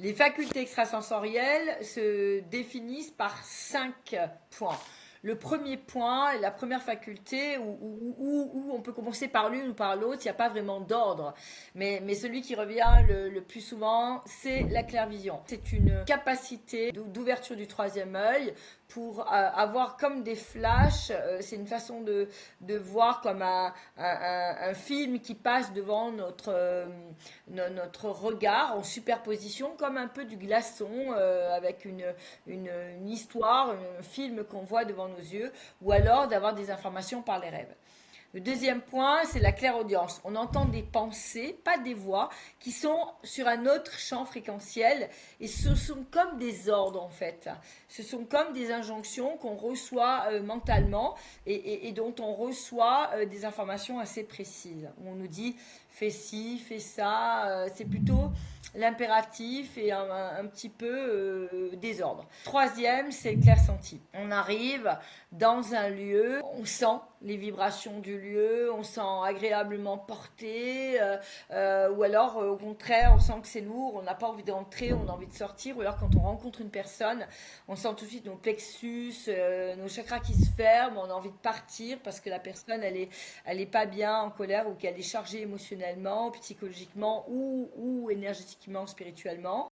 Les facultés extrasensorielles se définissent par 5 points. Le premier point, la première faculté où on peut commencer par l'une ou par l'autre, il n'y a pas vraiment d'ordre. Mais celui qui revient le plus souvent, c'est la clairvision. C'est une capacité d'ouverture du troisième œil pour avoir comme des flashs. C'est une façon de voir comme un film qui passe devant notre regard en superposition, comme un peu du glaçon avec une histoire, un film qu'on voit devant nos yeux, ou alors d'avoir des informations par les rêves. Le deuxième point, c'est la clairaudience. On entend des pensées, pas des voix, qui sont sur un autre champ fréquentiel et ce sont comme des ordres en fait. Ce sont comme des injonctions qu'on reçoit mentalement et dont on reçoit des informations assez précises. On nous dit fais ci, fais ça. C'est plutôt l'impératif et un petit peu désordre. Troisième, c'est le clair-senti. On arrive dans un lieu, on sent les vibrations du lieu, on sent agréablement porté, ou alors au contraire, on sent que c'est lourd, on n'a pas envie d'entrer, on a envie de sortir, ou alors quand on rencontre une personne, on sent tout de suite nos plexus, nos chakras qui se ferment, on a envie de partir parce que la personne, elle est pas bien en colère ou qu'elle est chargée émotionnellement, psychologiquement ou énergétiquement, spirituellement.